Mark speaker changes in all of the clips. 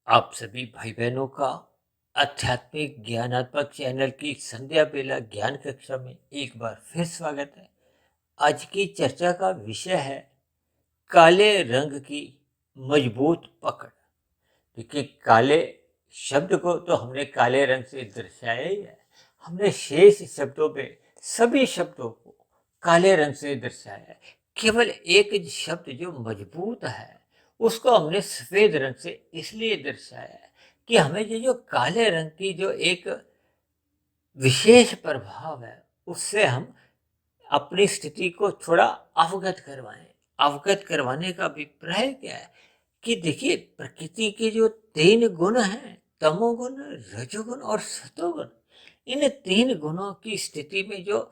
Speaker 1: आप सभी भाई बहनों का आध्यात्मिक ज्ञानात्मक चैनल की संध्या बेला ज्ञान कक्षा में एक बार फिर स्वागत है। आज की चर्चा का विषय है काले रंग की मजबूत पकड़। देखिए, काले शब्द को तो हमने काले रंग से दर्शाया ही है। हमने शेष शब्दों में सभी शब्दों को काले रंग से दर्शाया है। केवल एक शब्द जो मजबूत है उसको हमने सफेद रंग से इसलिए दर्शाया है कि हमें ये जो काले रंग की जो एक विशेष प्रभाव है उससे हम अपनी स्थिति को थोड़ा अवगत करवाएं। अवगत करवाने का अभिप्राय क्या है कि देखिए, प्रकृति के जो तीन गुण हैं, तमोगुण, रजोगुण और सतोगुण, इन तीन गुणों की स्थिति में जो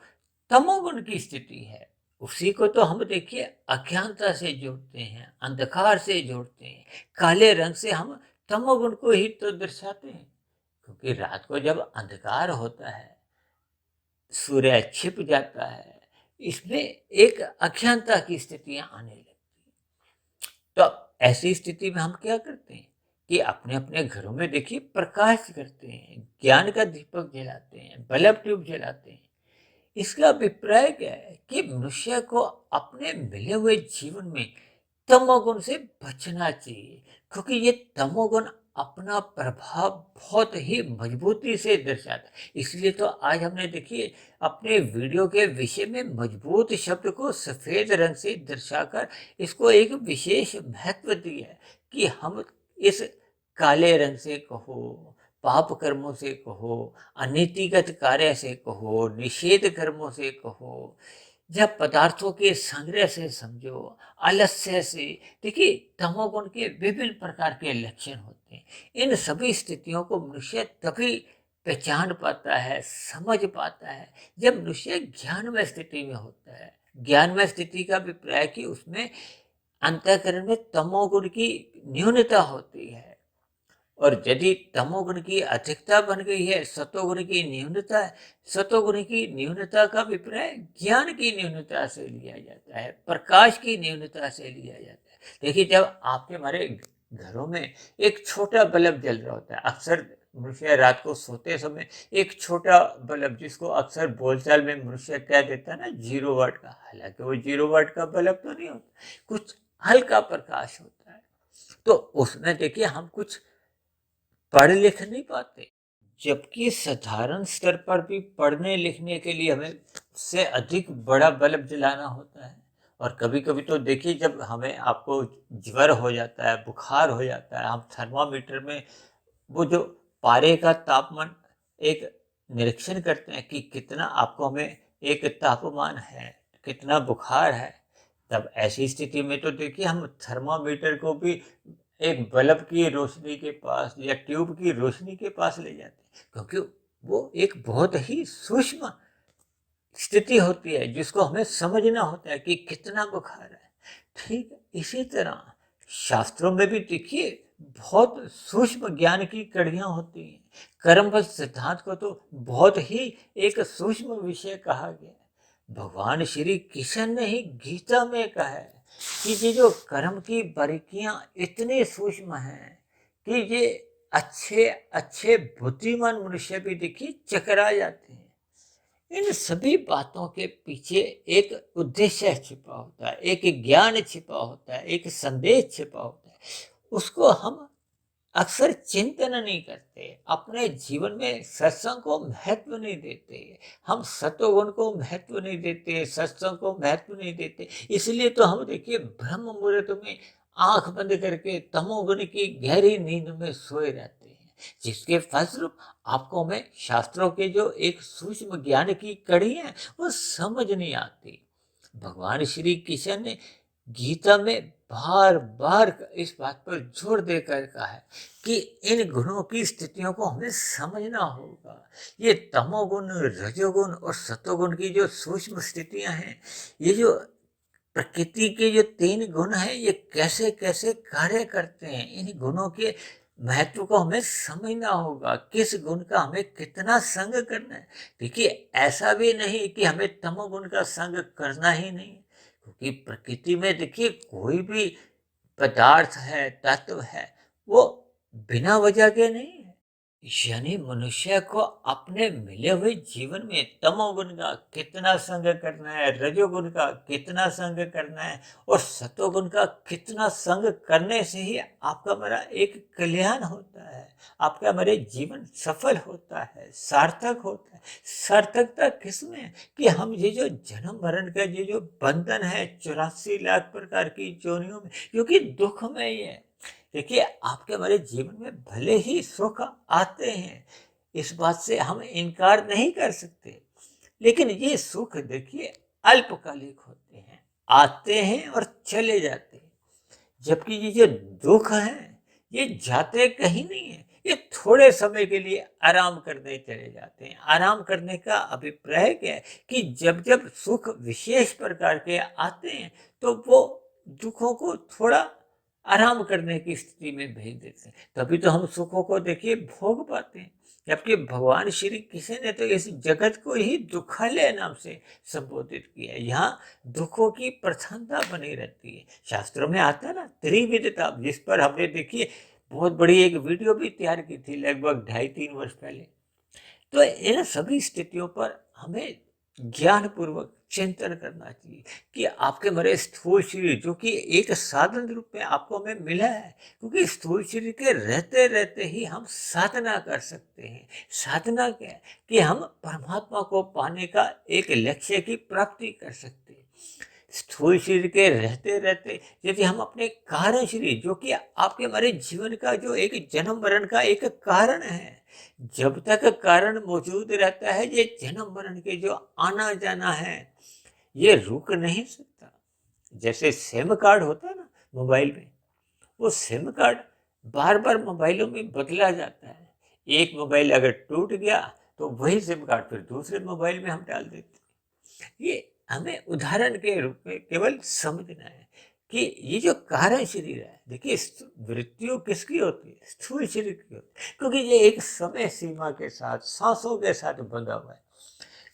Speaker 1: तमोगुण की स्थिति है उसी को तो हम देखिए अज्ञानता से जोड़ते हैं, अंधकार से जोड़ते हैं। काले रंग से हम तमोगुण को ही तो दर्शाते हैं, क्योंकि रात को जब अंधकार होता है, सूर्य छिप जाता है, इसमें एक अज्ञानता की स्थितियां आने लगती हैं। तो ऐसी स्थिति में हम क्या करते हैं कि अपने अपने घरों में देखिए प्रकाश करते हैं, ज्ञान का दीपक जलाते हैं, बल्ब ट्यूब जलाते हैं। इसका अभिप्राय क्या है कि मनुष्य को अपने मिले हुए जीवन में तमोगुण से बचना चाहिए, क्योंकि ये तमोगुण अपना प्रभाव बहुत ही मजबूती से दर्शाता है। इसलिए तो आज हमने देखिए अपने वीडियो के विषय में मजबूत शब्द को सफेद रंग से दर्शाकर इसको एक विशेष महत्व दिया है कि हम इस काले रंग से कहो, पाप कर्मों से कहो, अनीतिगत कार्य से कहो, निषेध कर्मों से कहो, जब पदार्थों के संग्रह से समझो, आलस्य से, देखिए तमोगुण के विभिन्न प्रकार के लक्षण होते हैं। इन सभी स्थितियों को मनुष्य तभी पहचान पाता है, समझ पाता है जब मनुष्य ज्ञानमय स्थिति में होता है। ज्ञानमय स्थिति का अभिप्राय कि उसमें अंतःकरण में तमोगुण की न्यूनता होती है, और यदि तमोगुण की अधिकता बन गई है, सतोगुण की न्यूनता है। सतोगुण की न्यूनता का अभिप्राय ज्ञान की न्यूनता से लिया जाता है, प्रकाश की न्यूनता से लिया जाता है। देखिए, जब आपके हमारे घरों में एक छोटा बल्ब जल रहा होता है, अक्सर मनुष्य रात को सोते समय एक छोटा बल्ब, जिसको अक्सर बोलचाल में मनुष्य कह देता है ना 0 वाट का, हालांकि वो 0 वाट का बल्ब तो नहीं होता, कुछ हल्का प्रकाश होता है। तो उसमें देखिए हम कुछ पढ़ लिख नहीं पाते, जबकि साधारण स्तर पर भी पढ़ने लिखने के लिए हमें उससे अधिक बड़ा बल्ब जलाना होता है। और कभी कभी तो देखिए, जब हमें आपको ज्वर हो जाता है, बुखार हो जाता है, हम थर्मामीटर में वो जो पारे का तापमान एक निरीक्षण करते हैं कि कितना आपको हमें एक तापमान है, कितना बुखार है। तब ऐसी स्थिति में तो देखिए हम थर्मामीटर को भी एक बल्ब की रोशनी के पास या ट्यूब की रोशनी के पास ले जाते हैं, क्योंकि वो एक बहुत ही सूक्ष्म स्थिति होती है जिसको हमें समझना होता है कि कितना बुखार है। ठीक इसी तरह शास्त्रों में भी देखिए बहुत सूक्ष्म ज्ञान की कड़ियां होती हैं। कर्मफल सिद्धांत को तो बहुत ही एक सूक्ष्म विषय कहा गया है। भगवान श्री कृष्ण ने ही गीता में कहा है कि ये जो कर्म की बारीकियां इतनी सूक्ष्म हैं कि ये अच्छे अच्छे बुद्धिमान मनुष्य भी देखिए चकरा जाते हैं। इन सभी बातों के पीछे एक उद्देश्य छिपा होता है, एक ज्ञान छिपा होता है, एक संदेश छिपा होता है। उसको हम अक्सर चिंतन नहीं करते, अपने जीवन में सत्संग को महत्व नहीं देते, हम सतोगुण को महत्व नहीं देते, सत्संग को महत्व नहीं देते। इसलिए तो हम देखिए ब्रह्म मुहूर्त में आंख बंद करके तमोगुण की गहरी नींद में सोए रहते हैं, जिसके फलस्वरूप आपको में शास्त्रों के जो एक सूक्ष्म ज्ञान की कड़ी है वो समझ नहीं आती। भगवान श्री कृष्ण ने गीता में बार बार इस बात पर जोर देकर कहा है कि इन गुणों की स्थितियों को हमें समझना होगा। ये तमोगुण, रजोगुण और सतोगुण की जो सूक्ष्म स्थितियां हैं, ये जो प्रकृति के जो तीन गुण हैं, ये कैसे कैसे कार्य करते हैं, इन गुणों के महत्व को हमें समझना होगा। किस गुण का हमें कितना संग करना है। देखिए, ऐसा भी नहीं कि हमें तमोगुण का संग करना ही नहीं, क्योंकि प्रकृति में देखिए कोई भी पदार्थ है, तत्व है, वो बिना वजह के नहीं है। यानी मनुष्य को अपने मिले हुए जीवन में तमोगुण का कितना संग करना है, रजोगुण का कितना संग करना है और सतोगुण का कितना संग करने से ही आपका मेरा एक कल्याण होता है, आपका मेरे जीवन सफल होता है, सार्थक होता है। सार्थकता किसमें है कि हम ये जो जन्म मरण का ये जो बंधन है 84 लाख प्रकार की योनियों में, क्योंकि दुख में ही है। देखिए आपके हमारे जीवन में भले ही सुख आते हैं, इस बात से हम इनकार नहीं कर सकते, लेकिन ये सुख देखिए अल्पकालिक होते हैं, आते हैं और चले जाते हैं। जबकि ये जो दुख है ये जाते कहीं नहीं है, ये थोड़े समय के लिए आराम करने चले जाते हैं। आराम करने का अभिप्राय क्या है कि जब जब सुख विशेष प्रकार के आते हैं तो वो दुखों को थोड़ा आराम करने की स्थिति में भेज देते हैं, तभी तो हम सुखों को देखिए भोग पाते हैं। जबकि भगवान श्री कृष्ण ने तो इस जगत को ही दुखालय नाम से संबोधित किया है। यहाँ दुखों की प्रधानता बनी रहती है। शास्त्रों में आता है ना त्रिविधता, जिस पर हमने देखिए बहुत बड़ी एक वीडियो भी तैयार की थी लगभग 2.5-3 वर्ष पहले। तो इन सभी स्थितियों पर हमें ज्ञान पूर्वक चिंतन करना चाहिए कि आपके मेरे स्थूल शरीर जो कि एक साधन रूप में आपको हमें मिला है, क्योंकि स्थूल शरीर के रहते रहते ही हम साधना कर सकते हैं। साधना क्या है कि हम परमात्मा को पाने का एक लक्ष्य की प्राप्ति कर सकते हैं। स्थूल शरीर के रहते रहते यदि हम अपने कारण शरीर जो कि आपके हमारे जीवन का जो एक जन्म मरण का एक कारण है, जब तक कारण मौजूद रहता है ये जन्म मरण के जो आना जाना है ये रुक नहीं सकता। जैसे सिम कार्ड होता है ना मोबाइल में, वो सिम कार्ड बार बार मोबाइलों में बदला जाता है। एक मोबाइल अगर टूट गया तो वही सिम कार्ड फिर दूसरे मोबाइल में हम डाल देते हैं। ये हमें उदाहरण के रूप में केवल समझना है कि ये जो कारण शरीर है, देखिए मृत्यु किसकी होती है, स्थूल शरीर की होती है, क्योंकि ये एक समय सीमा के साथ सांसों के साथ बंधा हुआ है।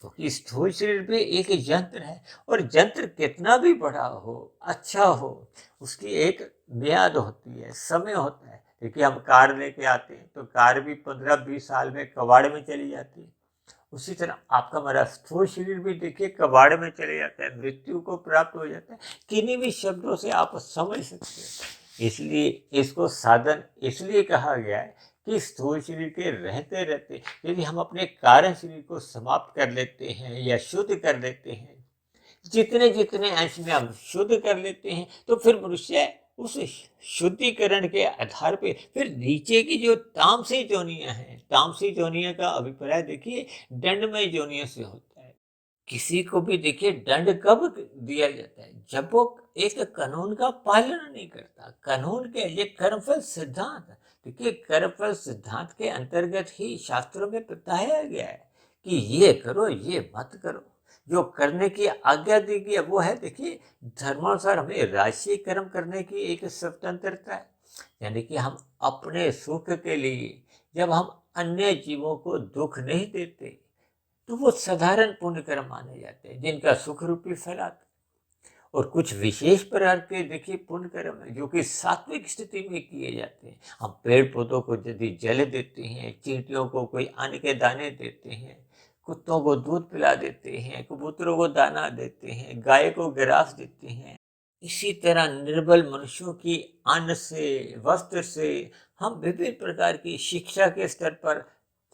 Speaker 1: क्योंकि स्थूल शरीर भी एक यंत्र है और यंत्र कितना भी बड़ा हो अच्छा हो उसकी एक मियाद होती है, समय होता है। देखिए हम कार लेके आते हैं तो कार भी 15-20 साल में कबाड़ में चली जाती है। उसी तरह आपका हमारा स्थूल शरीर भी देखिए कबाड़ में चले जाता है, मृत्यु को प्राप्त हो जाता है। किन्हीं भी शब्दों से आप समझ सकते हैं। इसलिए इसको साधन इसलिए कहा गया है कि स्थूल शरीर के रहते रहते यदि हम अपने कारण शरीर को समाप्त कर लेते हैं या शुद्ध कर लेते हैं, जितने जितने अंश में हम शुद्ध कर लेते हैं तो फिर मनुष्य उस शुद्धिकरण के आधार पे फिर नीचे की जो तामसी जोनियां हैं, तामसी जोनियां का अभिप्राय देखिए दंडमय जोनियों से होता है। किसी को भी देखिए दंड कब दिया जाता है, जब वो एक कानून का पालन नहीं करता। कानून के ये कर्मफल सिद्धांत, देखिए कर्मफल सिद्धांत के अंतर्गत ही शास्त्रों में बताया गया है कि ये करो ये मत करो। जो करने की आज्ञा दी गई है वो है देखिए धर्मानुसार हमें राशि कर्म करने की एक स्वतंत्रता है। यानी कि हम अपने सुख के लिए जब हम अन्य जीवों को दुख नहीं देते तो वो साधारण पुण्य कर्म माने जाते हैं जिनका सुख रूपी फल आता है। और कुछ विशेष प्रकार के देखिए पुण्य कर्म है जो कि सात्विक स्थिति में किए जाते हैं। हम पेड़ पौधों को यदि जल देते हैं, चींटियों को कोई अन्न के दाने देते हैं, कुत्तों को दूध पिला देते हैं, कबूतरों को दाना देते हैं, गाय को ग्रास देते हैं। इसी तरह निर्बल मनुष्यों की अन्न से, वस्त्र से हम विभिन्न प्रकार की शिक्षा के स्तर पर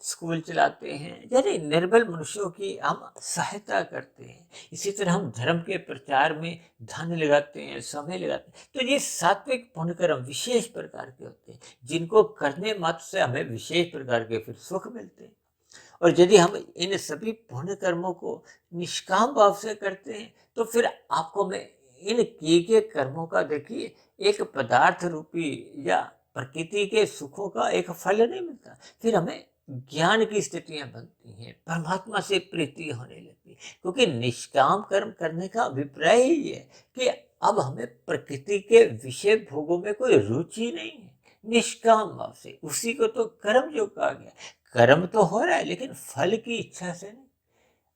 Speaker 1: स्कूल चलाते हैं, यानी निर्बल मनुष्यों की हम सहायता करते हैं। इसी तरह हम धर्म के प्रचार में धन लगाते हैं, समय लगाते हैं। तो ये सात्विक पुण्य कर्म विशेष प्रकार के होते हैं जिनको करने मात्र से हमें विशेष प्रकार के फिर सुख मिलते हैं। और यदि हम इन सभी पुण्य कर्मों को निष्काम भाव से करते हैं तो फिर आपको मैं इन किए गए कर्मों का देखिए एक पदार्थ रूपी या प्रकृति के सुखों का एक फल नहीं मिलता। फिर हमें ज्ञान की स्थितियां बनती हैं, परमात्मा से प्रीति होने लगती है, क्योंकि निष्काम कर्म करने का अभिप्राय ही है कि अब हमें प्रकृति के विषय भोगों में कोई रुचि नहीं है। निष्काम भाव से उसी को तो कर्म जो कहा गया। कर्म तो हो रहा है लेकिन फल की इच्छा से नहीं।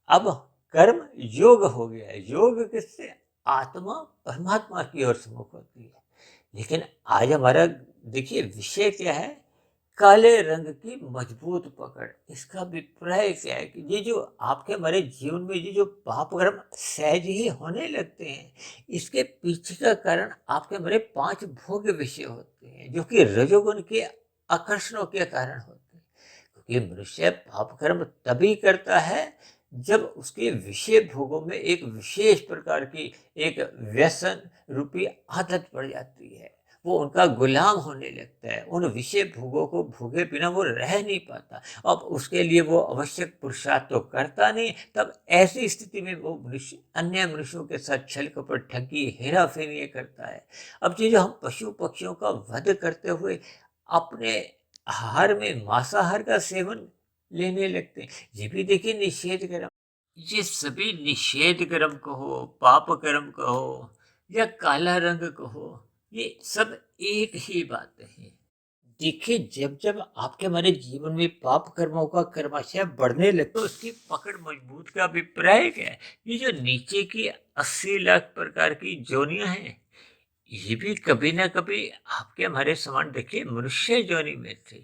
Speaker 1: अब कर्म योग हो गया है। योग किससे? आत्मा परमात्मा की ओर से मुख होती है। लेकिन आज हमारा देखिए विषय क्या है काले रंग की मजबूत पकड़। इसका अभिप्राय क्या है कि ये जो आपके हमारे जीवन में ये जो पाप कर्म सहज ही होने लगते हैं, इसके पीछे का कारण आपके हमारे 5 भोग्य विषय होते हैं, जो कि रजोगुण के आकर्षणों के कारण होते हैं। क्योंकि मनुष्य पाप कर्म तभी करता है जब उसके विषय भोगों में एक विशेष प्रकार की एक व्यसन रूपी आदत पड़ जाती है। वो उनका गुलाम होने लगता है। उन विषय भोगों को भोगे बिना वो रह नहीं पाता। अब उसके लिए वो आवश्यक पुरुषार्थ तो करता नहीं। तब ऐसी स्थिति में वो मनुष्य अन्य मनुष्यों के साथ छल कपट ठगी हेरा फेरी करता है। अब ये जो हम पशु पक्षियों का वध करते हुए अपने आहार में मांसाहार का सेवन लेने लगते हैं, ये भी देखिए निषेध कर्म। ये सभी निषेध कर्म कहो, पाप कर्म कहो या काला रंग कहो, ये सब एक ही बात है। देखिए, जब जब आपके हमारे जीवन में पाप कर्मों का कर्माशय बढ़ने लगे तो उसकी पकड़ मजबूत का अभिप्राय क्या है? ये जो नीचे की 80 लाख प्रकार की जोनियां हैं, ये भी कभी ना कभी आपके हमारे समान देखिए मनुष्य योनि में थे।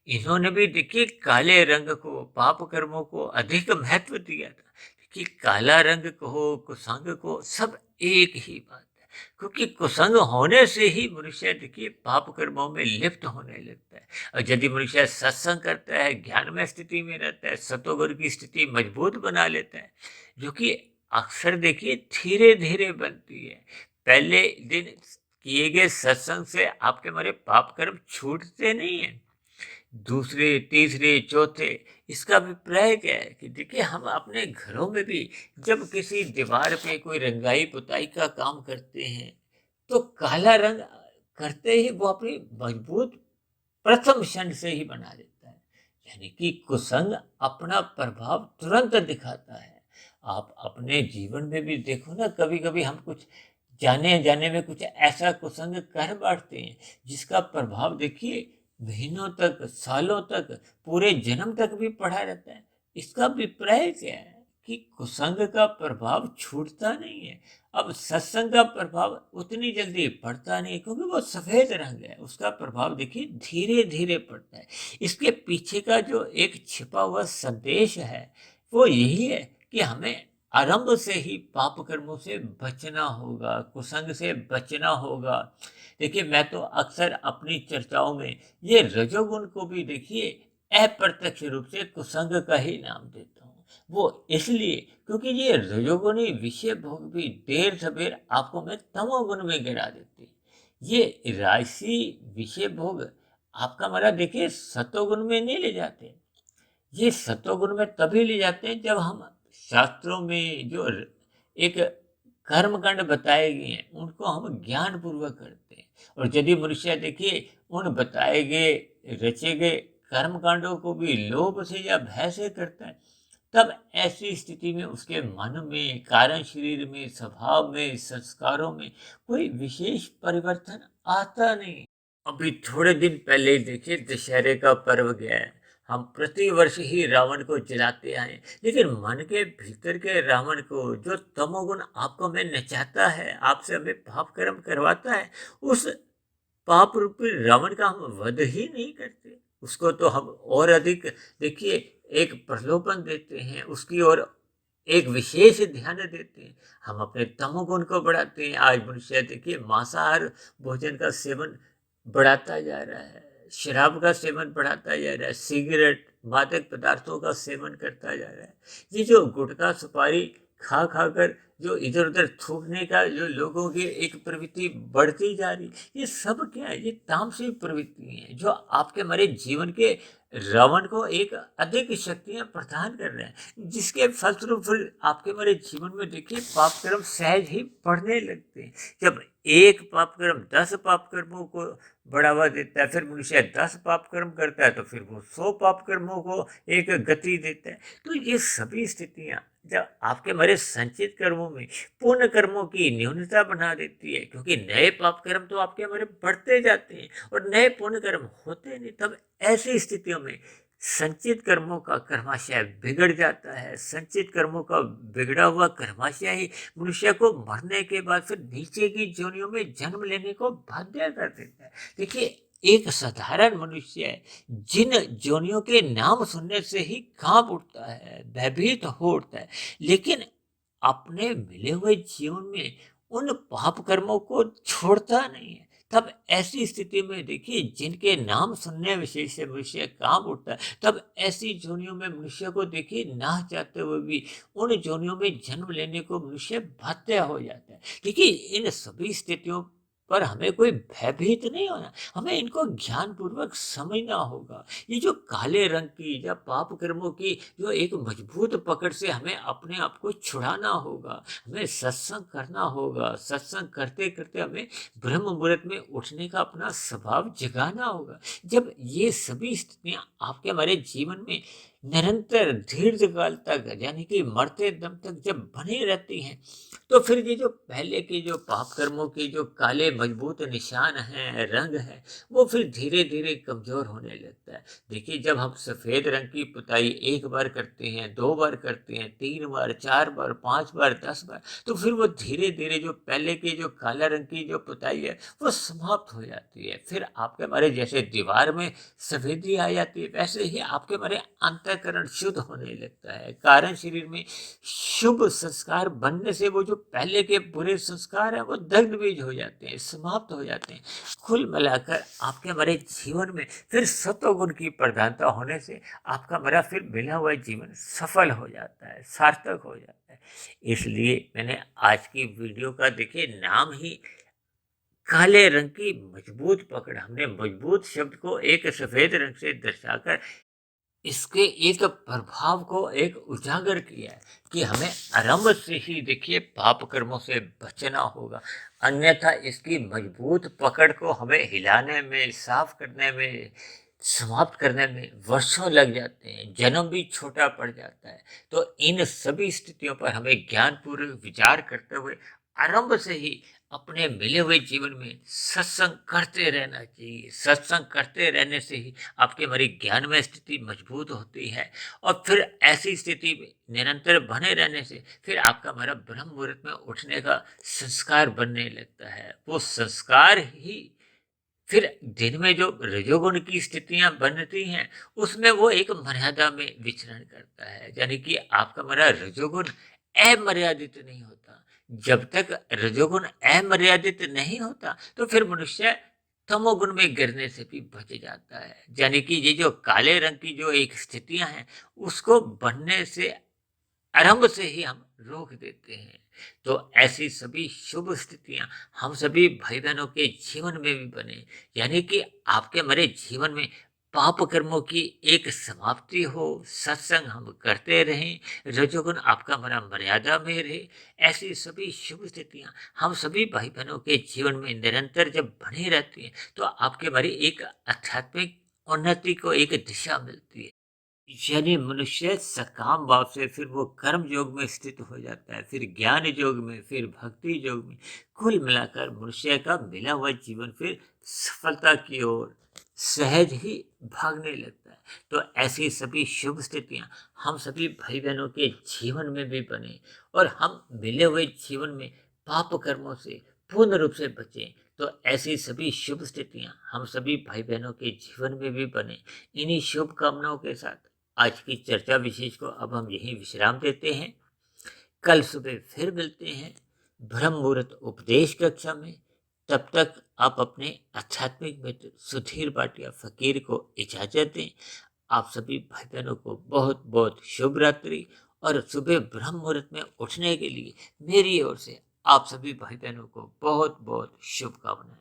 Speaker 1: इन्होंने भी देखिए काले रंग को, पाप कर्मों को अधिक महत्व दिया था। कि काला रंग कहो, कुसंग को, सब एक ही बात है। क्योंकि कुसंग होने से ही मनुष्य देखिए पाप कर्मों में लिप्त होने लगता है। और यदि मनुष्य सत्संग करता है, ज्ञान में स्थिति में रहता है, सतोगुण की स्थिति मजबूत बना लेता है, जो कि अक्सर देखिए धीरे धीरे बनती है। पहले दिन किए गए सत्संग से आपके हमारे पाप कर्म छूटते नहीं है। दूसरे, तीसरे, चौथे, इसका अभिप्राय क्या है कि देखिए हम अपने घरों में भी जब किसी दीवार पे कोई रंगाई पुताई का काम करते हैं, तो काला रंग करते ही वो अपनी मजबूत प्रथम क्षण से ही बना देता है। यानी कि कुसंग अपना प्रभाव तुरंत दिखाता है। आप अपने जीवन में भी देखो ना, कभी कभी हम कुछ जाने जाने में कुछ ऐसा कुसंग कर बैठते हैं जिसका प्रभाव देखिए महीनों तक, सालों तक, पूरे जन्म तक भी पड़ा रहता है। इसका अभिप्राय क्या है कि कुसंग का प्रभाव छूटता नहीं है। अब सत्संग का प्रभाव उतनी जल्दी पड़ता नहीं, क्योंकि वो सफेद रंग है। उसका प्रभाव देखिए धीरे धीरे पड़ता है। इसके पीछे का जो एक छिपा हुआ संदेश है वो यही है कि हमें आरंभ से ही पाप कर्मों से बचना होगा, कुसंग से बचना होगा। देखिए, मैं तो अक्सर अपनी चर्चाओं में ये रजोगुण को भी देखिए अप्रत्यक्ष रूप से कुसंग का ही नाम देता हूँ। वो इसलिए क्योंकि ये रजोगुणी विषय भोग भी देर सवेर आपको मैं तमोगुण में गिरा देती। ये राशि विषय भोग आपका हमारा देखिए सतोगुण में नहीं ले जाते। ये सतोगुण में तभी ले जाते हैं जब हम शास्त्रों में जो एक कर्मकांड बताए गए हैं उनको हम ज्ञान पूर्वक करते हैं। और यदि मनुष्य देखिए उन बताए गए, रचे गए कर्मकांडों को भी लोभ से या भय से करता है, तब ऐसी स्थिति में उसके मन में, कारण शरीर में, स्वभाव में, संस्कारों में कोई विशेष परिवर्तन आता नहीं। अभी थोड़े दिन पहले देखिए दशहरे का पर्व गया है। हम प्रति वर्ष ही रावण को जलाते आए, लेकिन मन के भीतर के रावण को जो तमोगुण आपको में नचाता है, आपसे हमें पाप कर्म करवाता है, उस पाप रूपी रावण का हम वध ही नहीं करते। उसको तो हम और अधिक देखिए एक प्रलोभन देते हैं, उसकी ओर एक विशेष ध्यान देते हैं। हम अपने तमोगुण को बढ़ाते हैं। आज मनुष्य देखिए मांसाहार भोजन का सेवन बढ़ाता जा रहा है, शराब का सेवन बढ़ाता जा रहा है, सिगरेट, मादक पदार्थों का सेवन करता जा रहा है। ये जो गुटखा सुपारी खा खा कर जो इधर उधर थूकने का जो लोगों की एक प्रवृत्ति बढ़ती जा रही, ये सब क्या है? ये तामसिक प्रवृत्ति है जो आपके हमारे जीवन के रावण को एक अधिक शक्तियां प्रदान कर रहे हैं, जिसके फलस्वरूप फिर आपके हमारे जीवन में देखिए पाप कर्म सहज ही बढ़ने लगते हैं। जब एक पाप कर्म 10 पाप कर्मों को बढ़ावा देता है, फिर मनुष्य 10 पाप कर्म करता है तो फिर वो 100 पाप कर्मों को एक गति देता है। तो ये सभी स्थितियां जब आपके हमारे संचित कर्मों में पुण्य कर्मों की न्यूनता बना देती है, क्योंकि नए पाप कर्म तो आपके हमारे बढ़ते जाते हैं और नए पुण्य कर्म होते नहीं। तब ऐसी स्थितियों में संचित कर्मों का कर्माशय बिगड़ जाता है। संचित कर्मों का बिगड़ा हुआ कर्माशय ही मनुष्य को मरने के बाद फिर नीचे की जोनियों में जन्म लेने को बाध्य कर देता है। देखिए, एक साधारण मनुष्य है, जिन जोनियों के नाम सुनने से ही कांप उठता है, भयभीत हो उठता है, लेकिन अपने मिले हुए जीवन में उन पाप कर्मों को छोड़ता नहीं है। तब ऐसी स्थिति में देखिए, जिनके नाम सुनने विशेष से मनुष्य कांप उठता है, तब ऐसी जोनियों में मनुष्य को देखिए, ना चाहते हुए भी उन जोनियों में जन्म लेने को मनुष्य बाध्य हो जाता है। देखिए, इन सभी स्थितियों पर हमें कोई भयभीत नहीं होना, हमें इनको ज्ञानपूर्वक समझना होगा। ये जो काले रंग की या पाप कर्मों की जो एक मजबूत पकड़ से हमें अपने आप को छुड़ाना होगा, हमें सत्संग करना होगा। सत्संग करते करते हमें ब्रह्म मुहूर्त में उठने का अपना स्वभाव जगाना होगा। जब ये सभी स्थितियां आपके हमारे जीवन में निरंतर दीर्घ काल तक, यानी कि मरते दम तक जब बनी रहती हैं, तो फिर ये जो पहले के जो पाप कर्मों के जो काले मजबूत निशान हैं, रंग है, वो फिर धीरे धीरे कमजोर होने लगता है। देखिए, जब हम सफेद रंग की पुताई एक बार करते हैं, 2 बार करते हैं, 3 बार, 4 बार, 5 बार, 10 बार, तो फिर वो धीरे धीरे जो पहले की जो काला रंग की जो पुताई है, वो समाप्त हो जाती है। फिर आपके हमारे जैसे दीवार में सफेदी आ जाती है, वैसे ही आपके हमारे अंतःकरण शुद्ध होने लगता है। कारण शरीर में शुभ संस्कार बनने से वो जो पहले के बुरे संस्कार हैं, वो दग्ध बीज हो जाते हैं, समाप्त हो जाते हैं। कुल मिलाकर आपके हमारे जीवन में फिर सत्वगुण की प्रधानता होने से आपका हमारा फिर मिला हुआ जीवन सफल हो जाता है, सार्थक हो जाता है। इसलिए मैंने आज की वीडियो का देखिए नाम ही काले रंग की मजबूत पकड़, हमने मजबूत शब्द को एक सफेद रंग से दर्शाकर इसके एक प्रभाव को एक उजागर किया है कि हमें आरंभ से ही देखिए पाप कर्मों से बचना होगा, अन्यथा इसकी मजबूत पकड़ को हमें हिलाने में, साफ करने में, समाप्त करने में वर्षों लग जाते हैं, जन्म भी छोटा पड़ जाता है। तो इन सभी स्थितियों पर हमें ज्ञानपूर्वक विचार करते हुए आरंभ से ही अपने मिले हुए जीवन में सत्संग करते रहना चाहिए। सत्संग करते रहने से ही आपकी हमारी ज्ञान में स्थिति मजबूत होती है, और फिर ऐसी स्थिति में निरंतर बने रहने से फिर आपका हमारा ब्रह्म मुहूर्त में उठने का संस्कार बनने लगता है। वो संस्कार ही फिर दिन में जो रजोगुण की स्थितियां बनती हैं, उसमें वो एक मर्यादा में विचरण करता है, यानी कि आपका हमारा रजोगुण अमर्यादित नहीं होता। जब तक रजोगुण अमर्यादित नहीं होता, तो फिर मनुष्य तमोगुण में गिरने से भी बच जाता है। यानी कि ये जो काले रंग की जो एक स्थितियां हैं, उसको बनने से आरंभ से ही हम रोक देते हैं। तो ऐसी सभी शुभ स्थितियां हम सभी भाई बहनों के जीवन में भी बने, यानी कि आपके हमारे जीवन में पाप कर्मों की एक समाप्ति हो, सत्संग हम करते रहें, रजोगुण आपका हमारा मर्यादा में रहे। ऐसी सभी शुभ स्थितियां हम सभी भाई बहनों के जीवन में निरंतर जब बनी रहती हैं, तो आपके हमारी एक आध्यात्मिक उन्नति को एक दिशा मिलती है। यानी मनुष्य सकाम भाव से फिर वो कर्म योग में स्थित हो जाता है, फिर ज्ञान योग में, फिर भक्ति योग में। कुल मिलाकर मनुष्य का मिला हुआ जीवन फिर सफलता की ओर सहज ही भागने लगता है। तो ऐसी सभी शुभ स्थितियां हम सभी भाई बहनों के जीवन में भी बने, और हम मिले हुए जीवन में पाप कर्मों से पूर्ण रूप से बचें। तो ऐसी सभी शुभ स्थितियां हम सभी भाई बहनों के जीवन में भी बने। इन्हीं शुभ कामनाओं के साथ आज की चर्चा विशेष को अब हम यहीं विश्राम देते हैं। कल सुबह फिर मिलते हैं ब्रह्म मुहूर्त उपदेश कक्षा में। तब तक आप अपने आध्यात्मिक मित्र सुधीर भाटिया फकीर को इजाजत दें। आप सभी भाई बहनों को बहुत बहुत शुभ रात्रि, और सुबह ब्रह्म मुहूर्त में उठने के लिए मेरी ओर से आप सभी भाई बहनों को बहुत बहुत शुभकामनाएं।